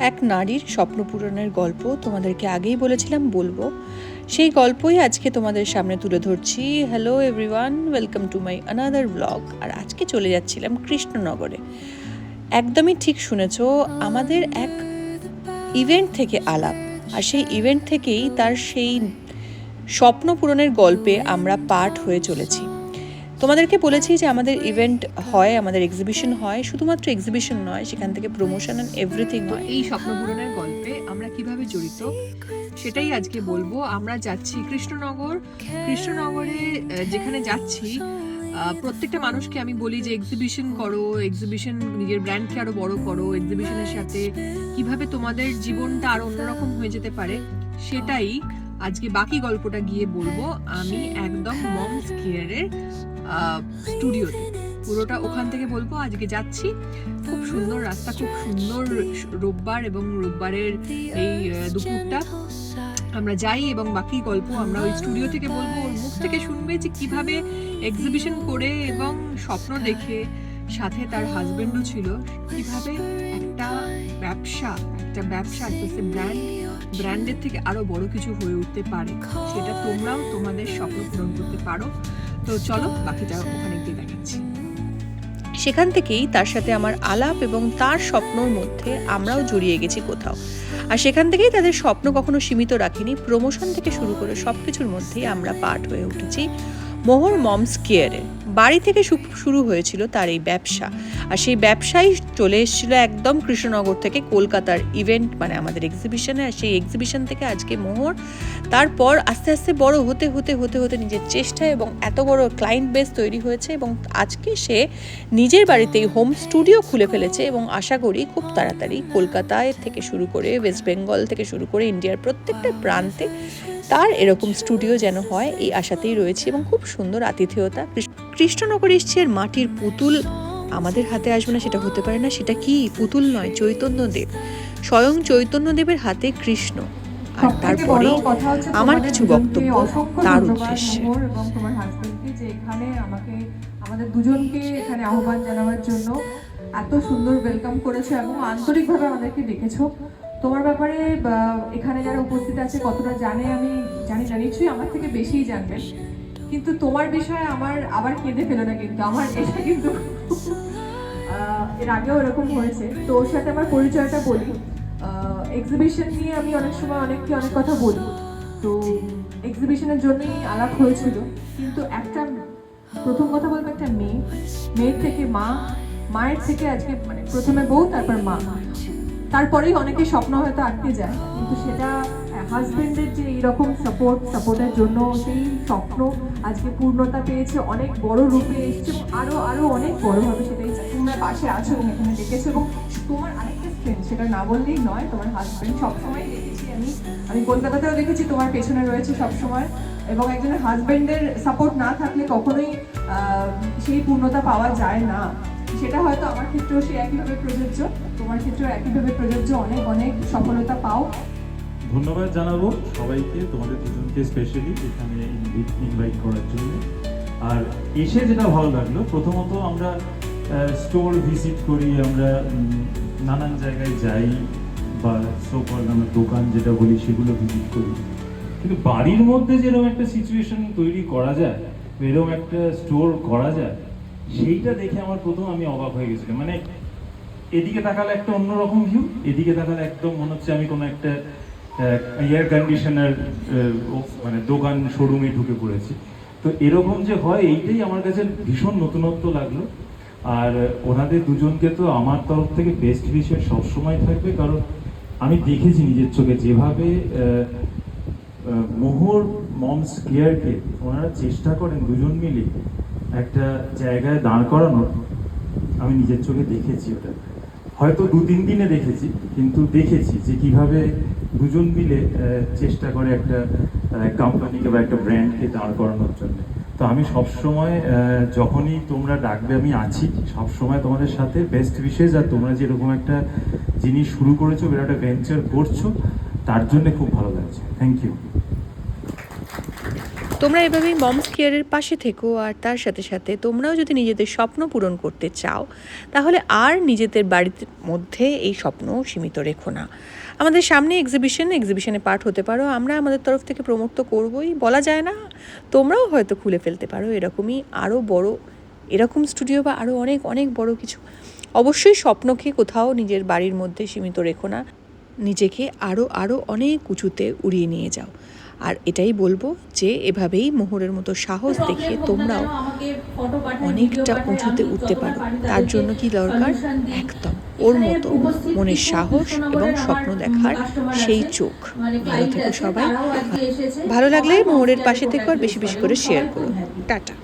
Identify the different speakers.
Speaker 1: এক নারীর স্বপ্ন পূরণের গল্প তোমাদেরকে আগেই বলেছিলাম বলবো, সেই গল্পই আজকে তোমাদের সামনে তুলে ধরছি। Hello everyone, welcome to my another blog. আর আজকে চলে যাচ্ছিলাম কৃষ্ণনগরে। একদমই ঠিক শুনেছ, আমাদের এক ইভেন্ট থেকে আলাপ, আর সেই ইভেন্ট থেকেই তার সেই স্বপ্ন পূরণের গল্পে আমরা পার্ট হয়ে চলেছি। তোমাদেরকে বলেছি যে আমাদের ইভেন্ট হয়, আমাদের এক্সিবিশন হয়, শুধুমাত্র এক্সিবিশন নয়, সেখান থেকে প্রমোশন অ্যান্ড এভরিথিং হয়। এই স্বপ্ন পূরণের গল্পে আমরা কিভাবে জড়িত সেটাই আজকে বলবো। আমরা যাচ্ছি কৃষ্ণনগরে যেখানে যাচ্ছি, প্রত্যেকটা মানুষকে আমি বলি যে এক্সিবিশন করো, এক্সিবিশন নিজের ব্র্যান্ডকে আরো বড় করো, এক্সিবিশনের সাথে কিভাবে তোমাদের জীবনটা আরো অন্যরকম হয়ে যেতে পারে, সেটাই আজকে বাকি গল্পটা গিয়ে বলবো। আমি একদম মমস কেয়ারের স্টুডিওতে, পুরোটা ওখান থেকে বলবো। আজকে যাচ্ছি, খুব সুন্দর রাস্তা, খুব সুন্দর রোববার, এবং রোববারের এই দুপুরটা আমরা যাই এবং বাকি গল্প আমরা ওই স্টুডিও থেকে বলবো। ওর মুখ থেকে শুনবে যে কিভাবে এক্সিবিশন করে এবং স্বপ্ন দেখে, সাথে তার হাজবেন্ডও ছিল, কিভাবে একটা ব্যবসা ব্র্যান্ডের থেকে আরো বড় কিছু হয়ে উঠতে পারে, সেটা তোমরাও তোমাদের স্বপ্ন পূরণ করতে পারো। তো চলো বাকিটা ওখানে গিয়ে দেখাচ্ছি। সেখান থেকেই তার সাথে আমার আলাপ, এবং তার স্বপ্নর মধ্যে আমরাও জড়িয়ে গেছি কোথাও। আর সেখান থেকেই তাদের স্বপ্ন কখনো সীমিত রাখিনি, প্রমোশন থেকে শুরু করে সব কিছুর মধ্যেই আমরা পার্ট হয়ে উঠেছি। মোহর মমস কেয়ারের বাড়ি থেকে শুরু হয়েছিল তার এই ব্যবসা, আর সেই ব্যবসাই চলে এসেছিল একদম কৃষ্ণনগর থেকে কলকাতার ইভেন্ট, মানে আমাদের এক্সিবিশনে। আর সেই এক্সিবিশন থেকে আজকে মোহর তারপর আস্তে আস্তে বড় হতে হতে হতে হতে নিজের চেষ্টায় এবং এত বড় ক্লায়েন্ট বেস তৈরি হয়েছে, এবং আজকে সে নিজের বাড়িতেই হোম স্টুডিও খুলে ফেলেছে। এবং আশা করি খুব তাড়াতাড়ি কলকাতায় থেকে শুরু করে ওয়েস্ট বেঙ্গল থেকে শুরু করে ইন্ডিয়ার প্রত্যেকটা প্রান্তে তার এরকম স্টুডিও যেন হয়, এই আশাতেই রয়েছে। এবং খুব সুন্দর আতিথেয়তা। কৃষ্ণনগর এসছে মাটির পুতুল আমাদের হাতে আসবে না, সেটা হতে পারে না। সেটা কি পুতুল নয়, চৈতন্যদেব, স্বয়ং চৈতন্যদেবের হাতে কৃষ্ণ। আর তারপরে আমার কিছু বক্তব্য তার উদ্দেশ্যে।
Speaker 2: এবং তোমার হাজবেন্ডকে যে এখানে আমাদের দুজনকে এখানে আহ্বান জানাবার জন্য এত সুন্দর ওয়েলকাম করেছো এবং আন্তরিকভাবে আমাদেরকে ডেকেছো। তোমার ব্যাপারে এখানে যারা উপস্থিত আছে কতটা জানে আমি জানি না, নিশ্চয়ই আমার থেকে বেশিই জানবেন। কিন্তু তোমার বিষয়ে আমার আবার কেঁদে ফেলো না, কিন্তু আমার এটা কিন্তু এর আগেও এরকম হয়েছে। তো ওর সাথে আমার পরিচয়টা বলি। এক্সিবিশন নিয়ে আমি অনেক সময় অনেককে অনেক কথা বলি, তো এক্সিবিশনের জন্যই আলাপ হয়েছিল। কিন্তু একটা প্রথম কথা বলবো, একটা মেয়ের থেকে মায়ের থেকে আজকে, মানে প্রথমে বউ, তারপর মা, তারপরেই অনেকে স্বপ্ন হয়তো আটকে যায়, কিন্তু সেটা হাজবেন্ডের যে এইরকম সাপোর্টের জন্য সেই স্বপ্ন আজকে পূর্ণতা পেয়েছে, অনেক বড় রূপে এসছে, আরো আরো অনেক বড় হবে। সেটাই তোমরা পাশে আছো এবং এখানে দেখেছো। এবং তোমার আরেকটা ফ্রেন্ড, সেটা না বললেই নয়, তোমার হাজবেন্ড সবসময় দেখেছি আমি কলকাতাতেও দেখেছি তোমার পেছনে রয়েছে সবসময়। এবং একজনের হাজবেন্ডের সাপোর্ট না থাকলে কখনোই সেই পূর্ণতা পাওয়া যায় না। সেটা হয়তো আমার ক্ষেত্রেও সে একইভাবে প্রযোজ্য, তোমার ক্ষেত্রেও একইভাবে প্রযোজ্য। অনেক অনেক সফলতা পাও।
Speaker 3: ধন্যবাদ জানাবো সবাইকে, তোমাদের দুজনকে স্পেশালি এখানে ইনভাইট করার জন্য। আর এসে যেটা ভালো লাগলো, প্রথমত আমরা স্টোর ভিজিট করি, আমরা নানান জায়গায় যাই, বা সোকল আমরা দোকান যেটা বলি সেগুলো ভিজিট করি, কিন্তু বাড়ির মধ্যে যেরকম একটা সিচুয়েশন তৈরি করা যায়, এরকম একটা স্টোর করা যায়, সেইটা দেখে আমি অবাক হয়ে গেছিলাম। মানে এদিকে তাকালে একটা অন্যরকম ভিউ, এদিকে তাকালে একদম মনে হচ্ছে আমি কোনো একটা এয়ার কন্ডিশনার মানে দোকান শোরুমে ঢুকে পড়েছি। তো এরকম যে হয়, এইটাই আমার কাছে ভীষণ নতুনত্ব লাগলো। আর ওনাদের দুজনকে তো আমার তরফ থেকে বেস্ট উইশের সবসময় থাকবে, কারণ আমি দেখেছি নিজের চোখে যেভাবে মোহর মমস কেয়ারকে ওনারা চেষ্টা করেন দুজন মিলে একটা জায়গায় দাঁড় করানোর। আমি নিজের চোখে দেখেছি, ওটা হয়তো 2-3 দিনে দেখেছি, কিন্তু দেখেছি যে কিভাবে দুজন মিলে চেষ্টা করে একটা কোম্পানিকে বা একটা ব্র্যান্ডকে দাঁড় করানোর জন্য। তো আমি সবসময় যখনই তোমরা ডাকবে আমি আছি সবসময় তোমাদের সাথে। Best wishes. আর তোমরা যেরকম একটা জিনিস শুরু করেছো, একটা ভেঞ্চার করছো, তার জন্য খুব ভালো লাগছে। Thank you.
Speaker 1: তোমরা এভাবেই মমস কেয়ারের পাশে থেকো, আর তার সাথে সাথে তোমরাও যদি নিজেদের স্বপ্ন পূরণ করতে চাও তাহলে আর নিজেদের বাড়ির মধ্যে এই স্বপ্ন সীমিত রেখো না। আমাদের সামনে এক্সিবিশনে পার্ট হতে পারো, আমরা আমাদের তরফ থেকে প্রমোট তো করবোই, বলা যায় না তোমরাও হয়তো খুলে ফেলতে পারো এরকমই আরও বড় এরকম স্টুডিও বা আরও অনেক অনেক বড় কিছু। অবশ্যই স্বপ্নকে কোথাও নিজের বাড়ির মধ্যে সীমিত রেখো না, নিজেকে আরও আরও অনেক উঁচুতে উড়িয়ে নিয়ে যাও। আর এটাই বলবো যে এভাবেই মোহরের মতো সাহস দেখিয়ে তোমরাও অনেকটা উঁচুতে উঠতে পারো। তার জন্য কি দরকার? একদম ওর মতো মনের সাহস এবং স্বপ্ন দেখার সেই চোখ। ভালো থেকো সবাই, ভালো লাগলে মোহরের পাশে থেকো আর বেশি বেশি করে শেয়ার করো। টাটা।